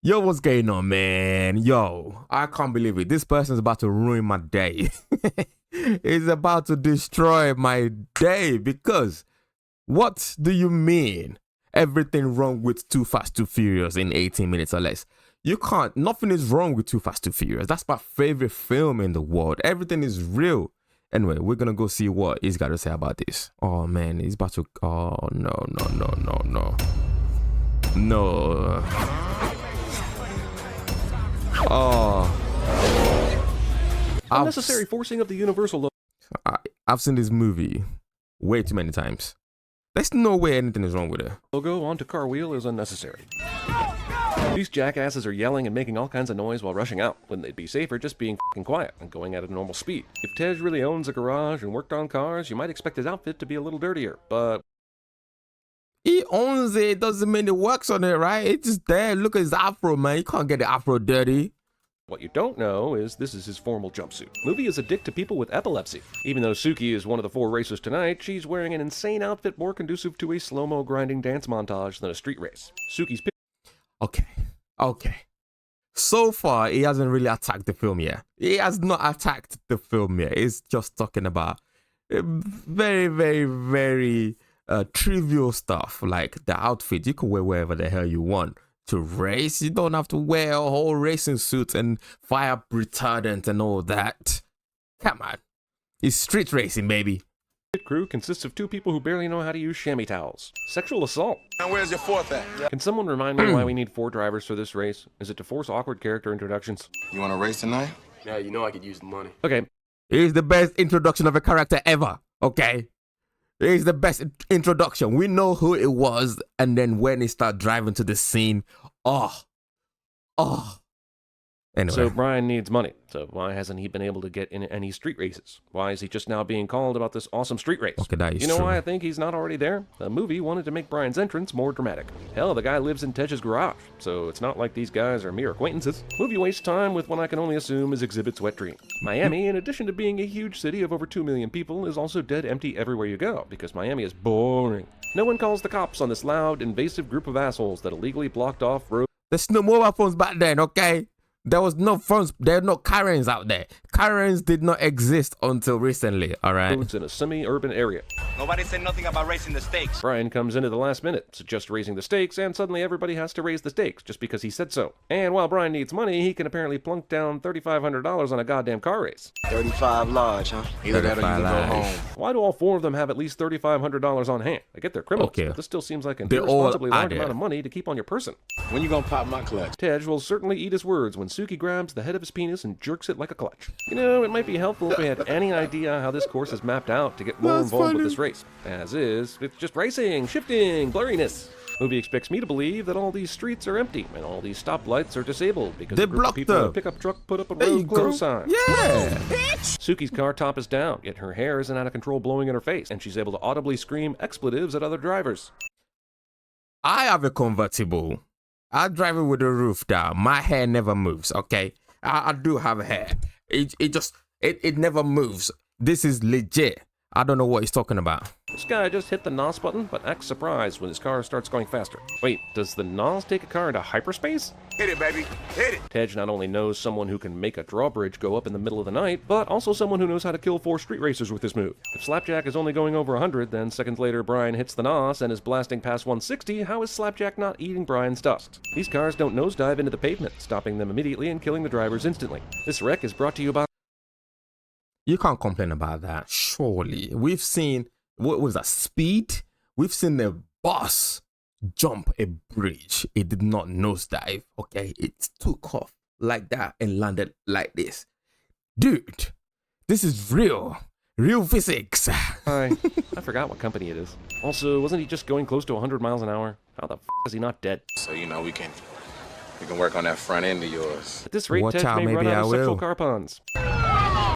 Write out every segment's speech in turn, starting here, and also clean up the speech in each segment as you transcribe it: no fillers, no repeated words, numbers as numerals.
Yo, what's going on, man? Yo, I can't believe it. This person's about to ruin my day. He's about to destroy my day because what do you mean? Everything wrong with Too Fast, Too Furious in 18 minutes or less. You can't. Nothing is wrong with Too Fast, Too Furious. That's my favorite film in the world. Everything is real. Anyway, we're going to go see what he's got to say about this. Oh, man. He's about to... Oh, no. No. Oh. Unnecessary forcing of the universal I've seen this movie way too many times. There's no way anything is wrong with it. logo onto car wheel is unnecessary. These jackasses are yelling and making all kinds of noise while rushing out, when they'd be safer just being f***ing quiet and going at a normal speed. If Tej really owns a garage and worked on cars, you might expect his outfit to be a little dirtier, but... He owns it, doesn't mean it works on it, right? It's just there. Look at his afro, man. You can't get the afro dirty. What you don't know is this is his formal jumpsuit. Movie is a dick to people with epilepsy. Even though Suki is one of the 4 racers tonight, she's wearing an insane outfit more conducive to a slow-mo grinding dance montage than a street race. Suki's Okay. So far, he hasn't really attacked the film yet. He has not attacked the film yet. He's just talking about very, very, very trivial stuff like the outfit. You can wear wherever the hell you want to race. You don't have to wear a whole racing suit and fire retardant and all that. Come on. It's street racing, baby. pit crew consists of 2 people who barely know how to use chamois towels. Sexual assault. And where's your 4th at? Can someone remind me why we need 4 drivers for this race? Is it to force awkward character introductions? You want to race tonight? Yeah, you know I could use the money. Okay. It's the best introduction of a character ever, okay? It's the best introduction. We know who it was, and then when he start driving to the scene, Anyway. So Brian needs money. So why hasn't he been able to get in any street races? Why is he just now being called about this awesome street race? Okay, that is You know true. why I think he's not already there? The movie wanted to make Brian's entrance more dramatic. Hell, the guy lives in Tej's garage, so it's not like these guys are mere acquaintances. Movie wastes time with what I can only assume is Exhibit's wet dream. Miami, in addition to being a huge city of over 2 million people, is also dead empty everywhere you go, because Miami is boring. No one calls the cops on this loud, invasive group of assholes that illegally blocked off roads. There's no mobile phones back then, okay? There was no phones. There are no Karens out there. Karens did not exist until recently, all right? In a semi-urban area. Nobody said nothing about raising the stakes. Brian comes in at the last minute, suggests raising the stakes, and suddenly everybody has to raise the stakes just because he said so. And while Brian needs money, he can apparently plunk down $3,500 on a goddamn car race. 35 large, huh? Either that or you can go home. Why do all 4 of them have at least $3,500 on hand? I get they're criminals, Okay. but this still seems like an They're all irresponsibly large out amount there. of money to keep on your person. When you gonna pop my clutch? Tej will certainly eat his words when Suki grabs the head of his penis and jerks it like a clutch. You know, it might be helpful if we had any idea how this course is mapped out to get more That's involved funny. with this race. As is, it's just racing, shifting, blurriness. Movie expects me to believe that all these streets are empty and all these stoplights are disabled because They a group of blocked people in a them. pickup truck put up a There you road go. close sign. Yeah. Suki's car top is down, yet her hair isn't out of control blowing in her face, and she's able to audibly scream expletives at other drivers. I have a convertible. I drive it with the roof down. My hair never moves, okay? I do have hair. It never moves. This is legit. I don't know what he's talking about. This guy just hit the NOS button, but acts surprised when his car starts going faster. Wait, does the NOS take a car into hyperspace? Hit it, baby. Hit it. Tej not only knows someone who can make a drawbridge go up in the middle of the night, but also someone who knows how to kill 4 street racers with this move. If Slapjack is only going over 100, then seconds later Brian hits the NOS and is blasting past 160, how is Slapjack not eating Brian's dust? These cars don't nosedive into the pavement, stopping them immediately and killing the drivers instantly. This wreck is brought to you by... You can't complain about that, surely. We've seen, what was that, Speed? We've seen the boss jump a bridge. It did not nosedive, okay? It took off like that and landed like this. Dude, this is real. Real physics. I forgot what company it is. Also, wasn't he just going close to 100 miles an hour? How the f*** is he not dead? So you know we can work on that front end of yours. At this rate, Watch Tej out, may run maybe out of I sexual will. car puns.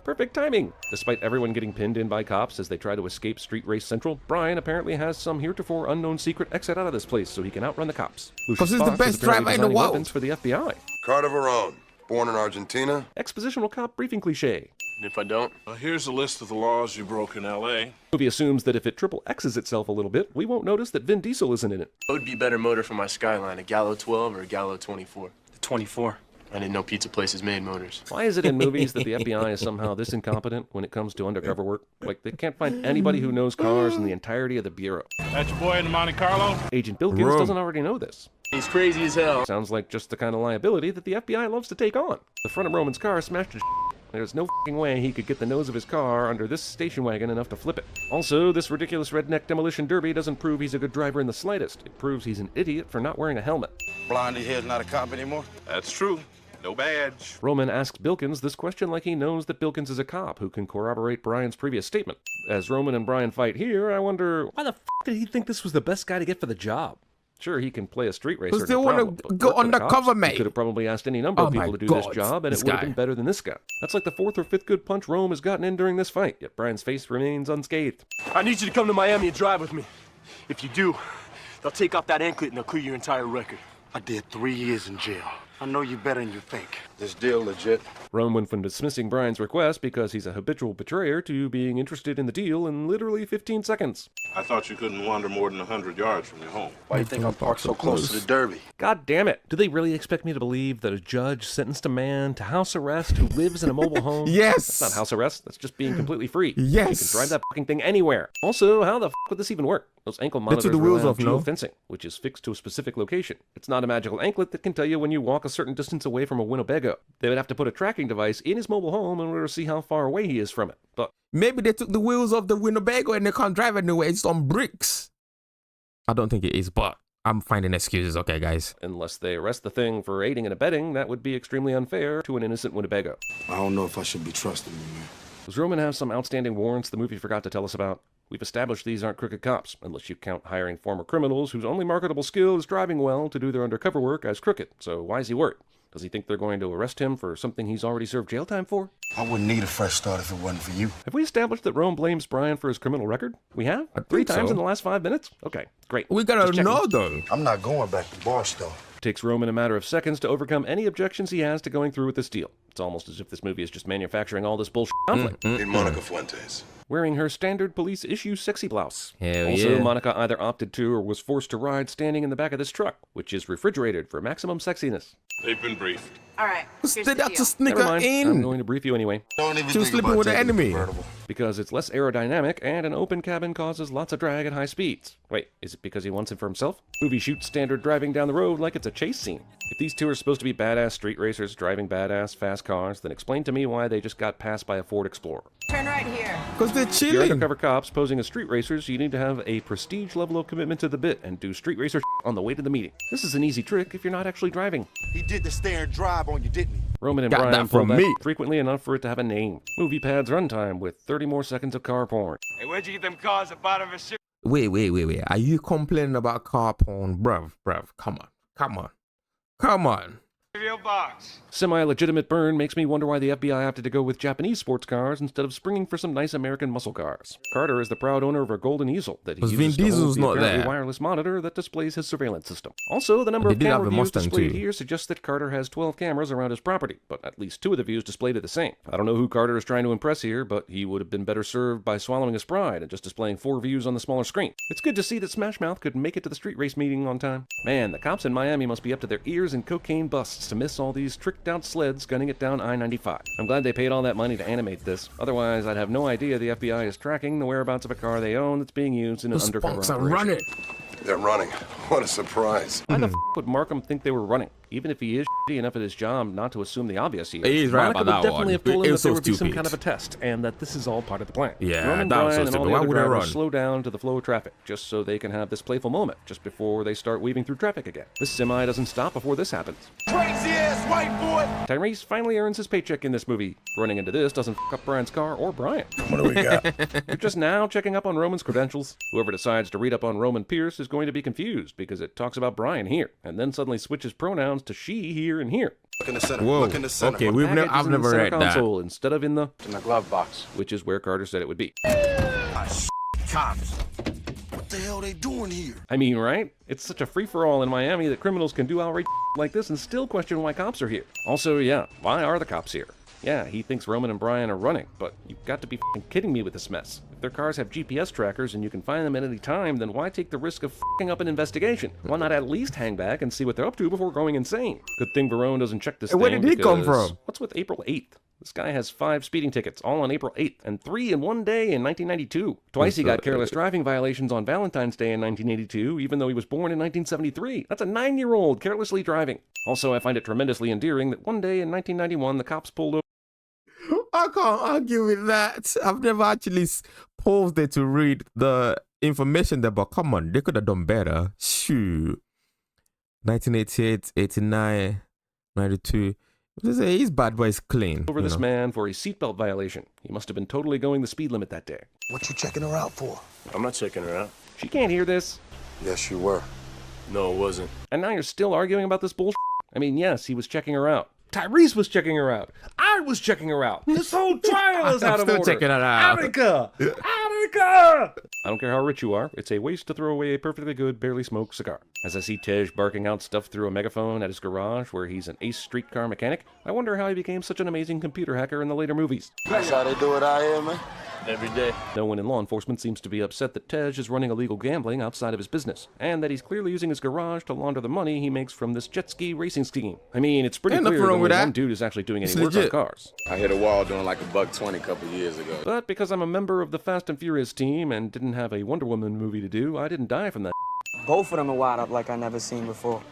Perfect timing! Despite everyone getting pinned in by cops as they try to escape Street Race Central, Brian apparently has some heretofore unknown secret exit out of this place so he can outrun the cops. 'Cause he's the Fox is best apparently driver in the designing world. weapons for the FBI. Carter Verone, born in Argentina. Expositional cop briefing cliche. And if I don't? Here's a list of the laws you broke in L.A. Movie assumes that if it triple X's itself a little bit, we won't notice that Vin Diesel isn't in it. What would be better motor for my Skyline, a Gallo 12 or a Gallo 24? The 24. I didn't know pizza places made motors. Why is it in movies that the FBI is somehow this incompetent when it comes to undercover work? Like, they can't find anybody who knows cars in the entirety of the Bureau. That's your boy in the Monte Carlo? Agent Bilkins doesn't already know this. He's crazy as hell. Sounds like just the kind of liability that the FBI loves to take on. The front of Roman's car smashed to There's no f***ing way he could get the nose of his car under this station wagon enough to flip it. Also, this ridiculous redneck demolition derby doesn't prove he's a good driver in the slightest. It proves he's an idiot for not wearing a helmet. Blondie here's not a cop anymore? That's true. No badge. Roman asks Bilkins this question like he knows that Bilkins is a cop who can corroborate Brian's previous statement. As Roman and Brian fight here, I wonder, why the f*** did he think this was the best guy to get for the job? Sure, he can play a street racer. Because they want to go undercover, mate. He could have probably asked any number of people to do this job, and it would have been better than this guy. That's like the fourth or fifth good punch Rome has gotten in during this fight, yet Brian's face remains unscathed. I need you to come to Miami and drive with me. If you do, they'll take off that anklet and they'll clear your entire record. I did 3 years in jail. I know you better than you think. This deal legit? Rome went from dismissing Brian's request because he's a habitual betrayer to being interested in the deal in literally 15 seconds. I thought you couldn't wander more than 100 yards from your home. Why do you think I'm parked so close to the Derby? God damn it. Do they really expect me to believe that a judge sentenced a man to house arrest who lives in a mobile home? Yes! That's not house arrest. That's just being completely free. Yes! You can drive that fucking thing anywhere. Also, how the f*** would this even work? Those ankle monitors the wheels rely on off, no? geofencing, which is fixed to a specific location. It's not a magical anklet that can tell you when you walk a certain distance away from a Winnebago. They would have to put a tracking device in his mobile home in order to see how far away he is from it. But maybe they took the wheels off the Winnebago and they can't drive anywhere. It's on bricks. I don't think it is, but I'm finding excuses. Okay, guys. unless they arrest the thing for aiding and abetting, that would be extremely unfair to an innocent Winnebago. I don't know if I should be trusting you, man. Does Roman have some outstanding warrants the movie forgot to tell us about? We've established these aren't crooked cops, unless you count hiring former criminals whose only marketable skill is driving well to do their undercover work as crooked. So why is he worried? Does he think they're going to arrest him for something he's already served jail time for? I wouldn't need a fresh start if it wasn't for you. Have we established that Rome blames Brian for his criminal record? We have? I 3 think times so. in the last 5 minutes? Okay, great. We gotta Just checking. know, though. I'm not going back to Barstow. It takes Roman a matter of seconds to overcome any objections he has to going through with this deal. It's almost as if this movie is just manufacturing all this bullshit conflict. Need Monica Fuentes. Wearing her standard police issue sexy blouse. Hell Also, yeah. Monica either opted to or was forced to ride standing in the back of this truck, which is refrigerated for maximum sexiness. They've been briefed. All right. Here's the That's a deal. sneaker Never mind, I'm in. going to brief you anyway. Don't even She was think sleeping about with the taking the enemy. convertible. Because it's less aerodynamic and an open cabin causes lots of drag at high speeds. Wait, is it because he wants it for himself? Movie shoots standard driving down the road like it's a chase scene. If these two are supposed to be badass street racers driving badass fast cars, then explain to me why they just got passed by a Ford Explorer. Turn right here. Because they're If you're chilling. undercover cops posing as street racers, you need to have a prestige level of commitment to the bit and do street racer on the way to the meeting. This is an easy trick if you're not actually driving. He did the stare and drive on you, didn't he? Roman and Got Brian that pull from that me. frequently enough for it to have a name. Movie Pad's runtime with 30 more seconds of car porn. Hey, where'd you get them cars at bottom of a ship? Wait. Are you complaining about car porn? Bruv. Come on. Your box. Semi-legitimate burn makes me wonder why the FBI opted to go with Japanese sports cars instead of springing for some nice American muscle cars. Carter is the proud owner of a golden easel that he Because uses Vin to hold Diesel's the not apparently there. wireless monitor that displays his surveillance system. Also, the number But of they did have camera a views Mustang displayed too. here suggests that Carter has 12 cameras around his property, but at least 2 of the views displayed are the same. I don't know who Carter is trying to impress here, but he would have been better served by swallowing his pride and just displaying 4 views on the smaller screen. It's good to see that Smash Mouth could make it to the street race meeting on time. Man, the cops in Miami must be up to their ears in cocaine busts to miss all these tricked out sleds gunning it down I-95. I'm glad they paid all that money to animate this. Otherwise, I'd have no idea the FBI is tracking the whereabouts of a car they own that's being used in an Those undercover punks are operation. running. They're running. What a surprise. Why the f*** would Markham think they were running? Even if he is shitty enough at his job not to assume the obvious here. He's right Monica about would that definitely one. have told him It that was there so would be some stupid. kind of a test, and that this is all part of the plan. Yeah, Roman, that was so Brian, and all stupid. the Why other would they drivers run? slow down to the flow of traffic, just so they can have this playful moment, just before they start weaving through traffic again. This semi doesn't stop before this happens. Crazy ass white boy. Tyrese finally earns his paycheck in this movie. Running into this doesn't f*** up Brian's car or Brian. What do we got? You're just now checking up on Roman's credentials. Whoever decides to read up on Roman Pierce is going to be confused because it talks about Brian here, and then suddenly switches pronouns to she here and here. Look in the center. Whoa. Look in the center. Okay, Package is I've in the never center read that. console instead of in the, In the glove box. which is where Carter said it would be. Cops. What the hell they doing here? I mean, right? It's such a free-for-all in Miami that criminals can do outright like this and still question why cops are here. Also, yeah, why are the cops here? Yeah, he thinks Roman and Brian are running, but you've got to be f***ing kidding me with this mess. If their cars have GPS trackers and you can find them at any time, then why take the risk of f***ing up an investigation? Why not at least hang back and see what they're up to before going insane? Good thing Verone doesn't check this thing. Where did he come because from? What's with April 8th? This guy has 5 speeding tickets, all on April 8th, and 3 in one day in 1992. Twice he got careless driving violations on Valentine's Day in 1982, even though he was born in 1973. That's a 9-year-old carelessly driving. Also, I find it tremendously endearing that one day in 1991, the cops pulled over. I can't argue with that. I've never actually paused it to read the information there, but come on, they could have done better. Shoot. 1988, 89, 92. His bad boy is clean. Over this man for a seatbelt violation. He must have been totally going the speed limit that day. What you checking her out for? I'm not checking her out. She can't hear this. Yes, you were. No, it wasn't. And now you're still arguing about this bullshit? I mean, yes, he was checking her out. Tyrese was checking her out. I was checking her out. This whole trial is out of order. I'm still checking her out. Attica! Attica! I don't care how rich you are. It's a waste to throw away a perfectly good, barely smoked cigar. As I see Tej barking out stuff through a megaphone at his garage where he's an ace streetcar mechanic, I wonder how he became such an amazing computer hacker in the later movies. That's how they do it out here, man. Every day. No one in law enforcement seems to be upset that Tej is running illegal gambling outside of his business, and that he's clearly using his garage to launder the money he makes from this jet ski racing scheme. I mean, it's pretty Ain't clear nothing that wrong with only one that. dude is actually doing any It's work legit. on cars. I hit a wall doing like $120 a couple years ago. But because I'm a member of the Fast and Furious team and didn't have a Wonder Woman movie to do, I didn't die from that. Both of them are wired up like I never seen before.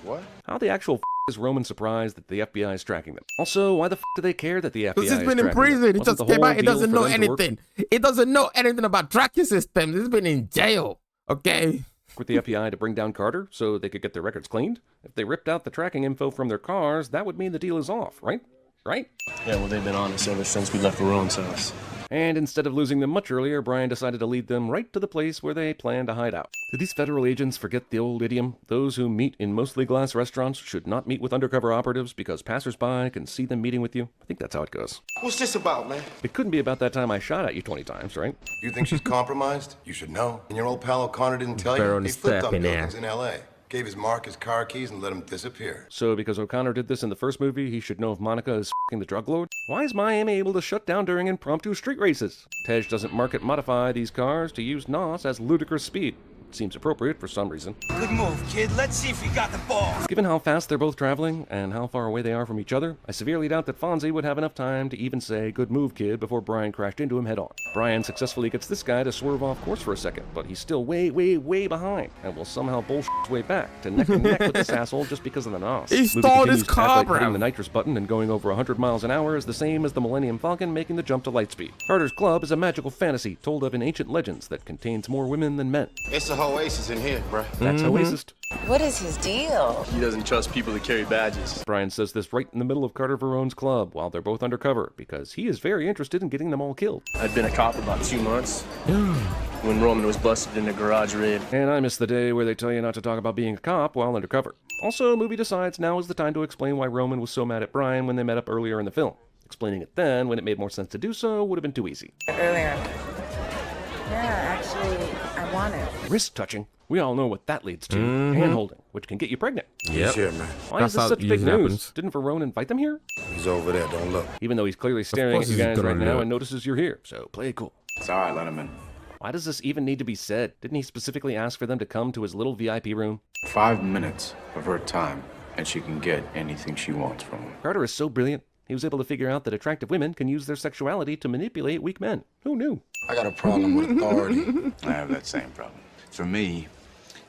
What? How the actual is Roman surprised that the FBI is tracking them? Also, why the do they care that the FBI Because is he's been in tracking them? prison. He Wasn't just the came whole out. He deal doesn't for know them to work anything. He doesn't know anything about tracking systems. He's been in jail. Okay? with the FBI to bring down Carter so they could get their records cleaned? If they ripped out the tracking info from their cars, that would mean the deal is off, right? Right? Yeah, well, they've been on us ever since we left Verone's house. And instead of losing them much earlier, Brian decided to lead them right to the place where they planned to hide out. Did these federal agents forget the old idiom? Those who meet in mostly glass restaurants should not meet with undercover operatives because passersby can see them meeting with you? I think that's how it goes. What's this about, man? It couldn't be about that time I shot at you 20 times, right? You think she's compromised? You should know. And your old pal O'Connor didn't tell Better you? on He the flipped step on in there. buildings in L.A. Gave his Mark his car keys and let him disappear. So because O'Connor did this in the first movie, he should know if Monica is f***ing the drug lord? Why is Miami able to shut down during impromptu street races? Tej doesn't market modify these cars to use NOS as ludicrous speed. Seems appropriate for some reason. Good move, kid. Let's see if you got the ball. Given how fast they're both traveling and how far away they are from each other, I severely doubt that Fonzie would have enough time to even say, "Good move, kid," before Brian crashed into him head on. Brian successfully gets this guy to swerve off course for a second, but he's still way, way, way behind, and will somehow bullshit his way back to neck and neck with this asshole just because of the NOS. He Movie stalled his continues to act car, like bro. hitting the nitrous button and going over 100 miles an hour is the same as the Millennium Falcon making the jump to lightspeed. Carter's Club is a magical fantasy told of in ancient legends that contains more women than men. It's the Oasis in here, bruh. That's Oasis. What is his deal? He doesn't trust people to carry badges. Brian says this right in the middle of Carter Verone's club while they're both undercover because he is very interested in getting them all killed. I'd been a cop about 2 months when Roman was busted in a garage raid. And I miss the day where they tell you not to talk about being a cop while undercover. Also, the movie decides now is the time to explain why Roman was so mad at Brian when they met up earlier in the film. Explaining it then, when it made more sense to do so, would have been too easy. Earlier. Yeah, actually, I want it. Wrist touching. We all know what that leads to. Hand-holding, which can get you pregnant. He's here, man. Why That's is this how such it big usually news? happens. Didn't Verone invite them here? He's over there. Don't look. Even though he's clearly staring at course you he's guys gonna right now look. and notices you're here. So play it cool. It's all right, let him in. Why does this even need to be said? Didn't he specifically ask for them to come to his little VIP room? 5 minutes of her time, and she can get anything she wants from him. Carter is so brilliant. He was able to figure out that attractive women can use their sexuality to manipulate weak men. Who knew? I got a problem with authority. I have that same problem. For me,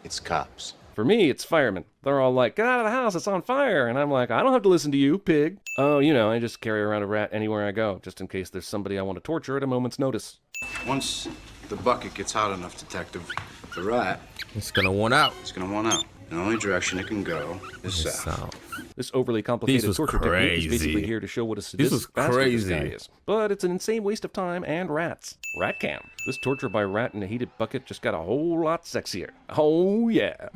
it's cops. For me, it's firemen. They're all like, "Get out of the house, it's on fire." And I'm like, "I don't have to listen to you, pig." Oh, you know, I just carry around a rat anywhere I go, just in case there's somebody I want to torture at a moment's notice. Once the bucket gets hot enough, Detective, the rat It's gonna want out. is going to want out. The only direction it can go is south. So, This overly complicated This was torture technique is crazy. basically here to show what a was sadistic bastard this guy crazy. is. But it's an insane waste of time and rats. Rat cam. This torture by rat in a heated bucket just got a whole lot sexier. Oh, yeah.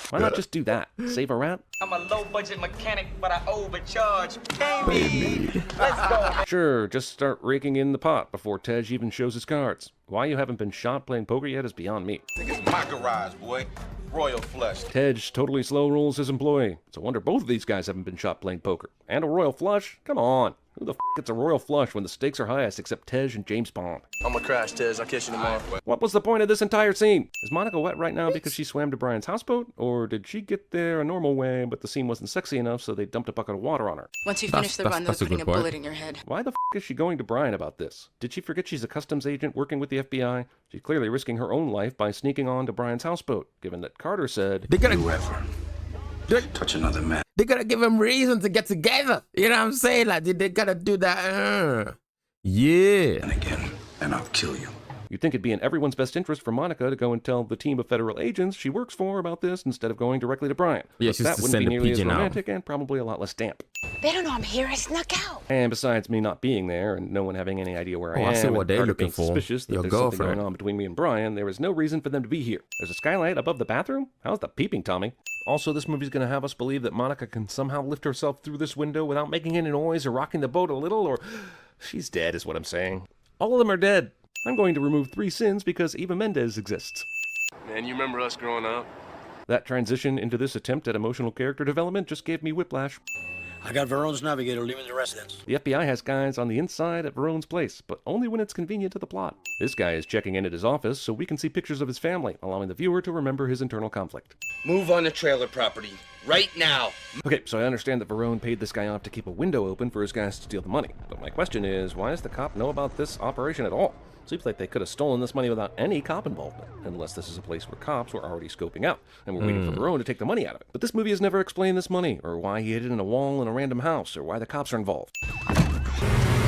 Why not just do that? Save a rat? I'm a low-budget mechanic, but I overcharge. Baby. Let's go. Sure, just start raking in the pot before Tej even shows his cards. Why you haven't been shot playing poker yet is beyond me. It's my garage, boy. Royal flush. Tej totally slow rolls his employee. It's a wonder both of these guys haven't been shot playing poker. And a royal flush? Come on. Who the f gets a royal flush when the stakes are highest except Tej and James Bond? I'm gonna crash, Tez. I'll catch you tomorrow. What was the point of this entire scene? Is Monica wet right now because she swam to Brian's houseboat? Or did she get there a normal way, but the scene wasn't sexy enough, so they dumped a bucket of water on her? Once you finish the run, they're putting a bullet in your head. Why the f is she going to Brian about this? Did she forget she's a customs agent working with the FBI? She's clearly risking her own life by sneaking on to Brian's houseboat, given that Carter said, Touch another man. They gotta give him reason to get together. You know what I'm saying? Like, they gotta do that. Yeah. And again, and I'll kill you. You'd think it'd be in everyone's best interest for Monica to go and tell the team of federal agents she works for about this instead of going directly to Brian. Yeah, but she's that to wouldn't send be a nearly as pigeon out. romantic and probably a lot less damp. They don't know I'm here. I snuck out. And besides me not being there and no one having any idea where I am, I see what and they're Carter looking being for. suspicious that Your there's something girlfriend. going on between me and Brian, there is no reason for them to be here. There's a skylight above the bathroom? How's the peeping, Tommy? Also, this movie's going to have us believe that Monica can somehow lift herself through this window without making any noise or rocking the boat a little, or she's dead is what I'm saying. All of them are dead. I'm going to remove 3 sins because Eva Mendes exists. Man, you remember us growing up? That transition into this attempt at emotional character development just gave me whiplash. I got Verone's navigator leaving the residence. The FBI has guys on the inside at Verone's place, but only when it's convenient to the plot. This guy is checking in at his office so we can see pictures of his family, allowing the viewer to remember his internal conflict. Move on the trailer property, right now. Okay, so I understand that Verone paid this guy off to keep a window open for his guys to steal the money. But my question is, why does the cop know about this operation at all? Seems like they could have stolen this money without any cop involvement, unless this is a place where cops were already scoping out, and were waiting for Verone to take the money out of it. But this movie has never explained this money, or why he hid it in a wall in a random house, or why the cops are involved.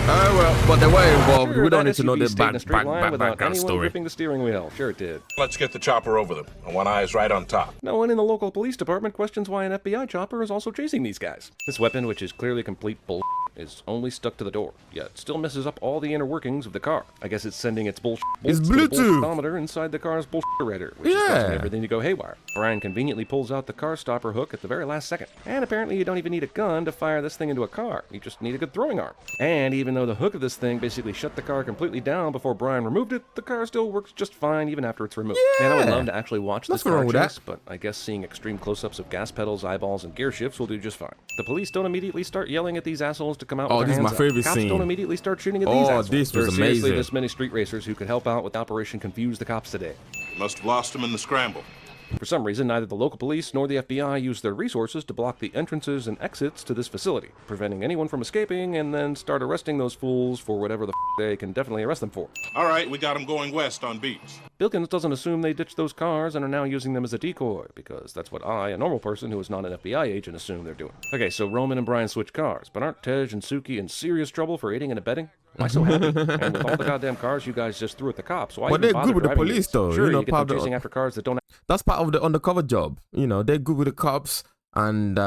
Well, but they were involved. Sure, We don't that need to know SUV the stayed in a straight line without background anyone story. gripping the steering wheel. Sure it did. Let's get the chopper over them. And one eye is right on top. No one in the local police department questions why an FBI chopper is also chasing these guys. This weapon, which is clearly complete bull, is only stuck to the door, yet still messes up all the inner workings of the car. I guess it's sending its bullshit It's bolts to the Bluetooth. boltometer inside the car's bullshiterator, which is causing everything to go haywire. Brian conveniently pulls out the car stopper hook at the very last second. And apparently you don't even need a gun to fire this thing into a car. You just need a good throwing arm. And even though the hook of this thing basically shut the car completely down before Brian removed it, the car still works just fine even after it's removed. Yeah. And I would love to actually watch this Nothing car wrong with chase, that. but I guess seeing extreme close-ups of gas pedals, eyeballs, and gear shifts will do just fine. The police don't immediately start yelling at these assholes to come out Oh, with this their is hands my up. favorite Cops scene. don't immediately start shooting at Oh, these assholes. this was There are seriously amazing. this many street racers who could help out with Operation Confuse the Cops today. You must have lost him in the scramble. For some reason, neither the local police nor the FBI used their resources to block the entrances and exits to this facility, preventing anyone from escaping, and then start arresting those fools for whatever the they can definitely arrest them for. All right, we got him going west on Beach. Bilkins doesn't assume they ditched those cars and are now using them as a decoy, because that's what I, a normal person who is not an FBI agent, assume they're doing. Okay, so Roman and Brian switch cars, but aren't Tej and Suki in serious trouble for aiding and abetting? Why so happy? And with all the goddamn cars you guys just threw at the cops, why But even they're bother good with the driving police, these? though. Sure, You know, you get part them of the- chasing after cars that don't. That's part of the undercover job. You know, they're good with the cops. And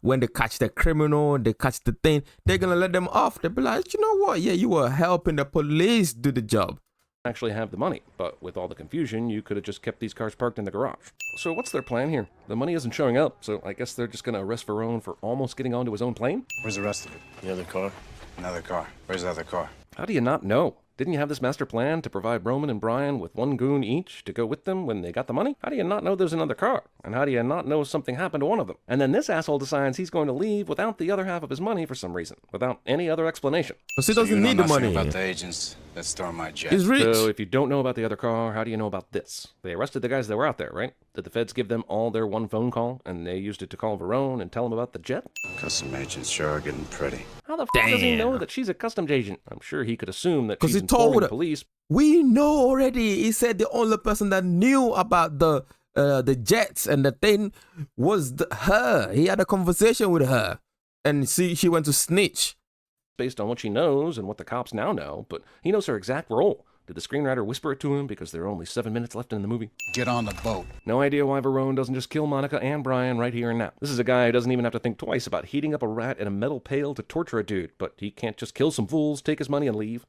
when they catch the criminal, they catch the thing, they're going to let them off. They'll be like, you know what? Yeah, you were helping the police do the job. Actually have the money, but with all the confusion, you could have just kept these cars parked in the garage. So what's their plan here? The money isn't showing up, so I guess they're just going to arrest Verone for almost getting onto his own plane? Where's the rest of it? The other car? Another car. Where's the other car? How do you not know? Didn't you have this master plan to provide Roman and Brian with one goon each to go with them when they got the money? How do you not know there's another car? And how do you not know something happened to one of them? And then this asshole decides he's going to leave without the other half of his money for some reason, without any other explanation. Because he So doesn't you know need the nothing money. about the agents that stormed my jet. He's rich. So if you don't know about the other car, how do you know about this? They arrested the guys that were out there, right? Did the feds give them all their one phone call, and they used it to call Verone and tell him about the jet? Custom agents sure are getting pretty. How the f does he know that she's a customs agent? I'm sure he could assume that 'Cause she's he told informing her. police. We know already. He said the only person that knew about the jets and the thing was her. He had a conversation with her. And see, she went to snitch. Based on what she knows and what the cops now know, but he knows her exact role. Did the screenwriter whisper it to him because there are only 7 minutes left in the movie? Get on the boat. No idea why Verone doesn't just kill Monica and Brian right here and now. This is a guy who doesn't even have to think twice about heating up a rat in a metal pail to torture a dude, but he can't just kill some fools, take his money, and leave.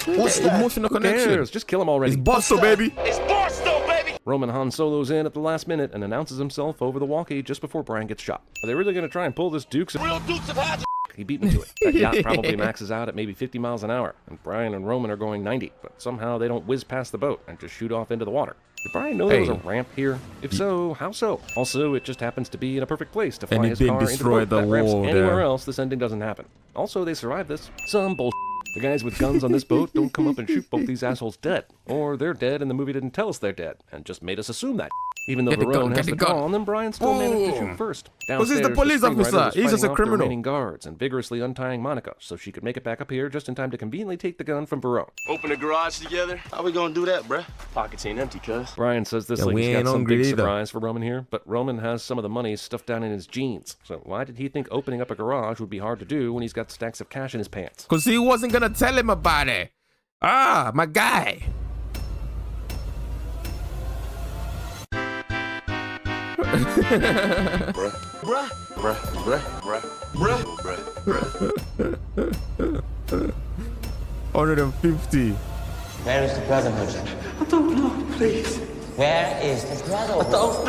What's the emotional Who connection? cares? Just kill him already. It's Boston, baby. It's Barstow, baby! Roman Han Solo's in at the last minute and announces himself over the walkie just before Brian gets shot. Are they really going to try and pull this Dukes of... Real Dukes of Hazzard! He beat me to it. That yacht probably maxes out at maybe 50 miles an hour, and Brian and Roman are going 90, but somehow they don't whiz past the boat and just shoot off into the water. Did Brian know there was a Hey. ramp here? If so, how so? Also, it just happens to be in a perfect place to fly And it his didn't car into the destroy boat. the That ramp's wall anywhere there. else, this ending doesn't happen. Also, they survived this. Some bull. The guys with guns on this boat don't come up and shoot both these assholes dead. Or they're dead and the movie didn't tell us they're dead, and just made us assume that. Even though Get the gun, Verone get has the the gun. call on them, Brian still managed to Boom. shoot first. 'Cause he's the Downstairs, police screenwriter officer. was He's just fighting a off criminal. the remaining guards and vigorously untying Monica so she could make it back up here just in time to conveniently take the gun from Verone. Open the garage together? How we gonna do that, bruh? Pockets ain't empty, cuz. Brian says this Yeah, like we he's got ain't some hungry big either. surprise for Roman here, but Roman has some of the money stuffed down in his jeans. So why did he think opening up a garage would be hard to do when he's got stacks of cash in his pants? Because he wasn't going to tell him about it. Ah, my guy. Bruh. Bruh. Bruh. Bruh. Bruh. Bruh. 150. Where is the brother, Hudson? I don't know, please. Where is the brother? I don't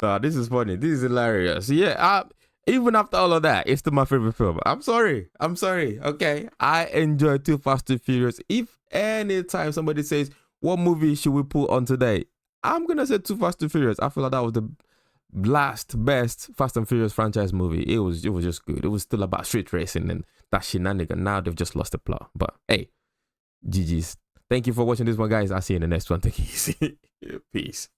know. This is funny. This is hilarious. Yeah, even after all of that, it's still my favorite film. I'm sorry. Okay, I enjoy Too Fast, Too Furious. If anytime somebody says, what movie should we put on today? I'm going to say Too Fast, Too Furious. I feel like that was the last best Fast and Furious franchise movie. It was just good. It was still about street racing and that shenanigan. Now they've just lost the plot. But hey, GG's. Thank you for watching this one, guys. I'll see you in the next one. Take it easy. Peace.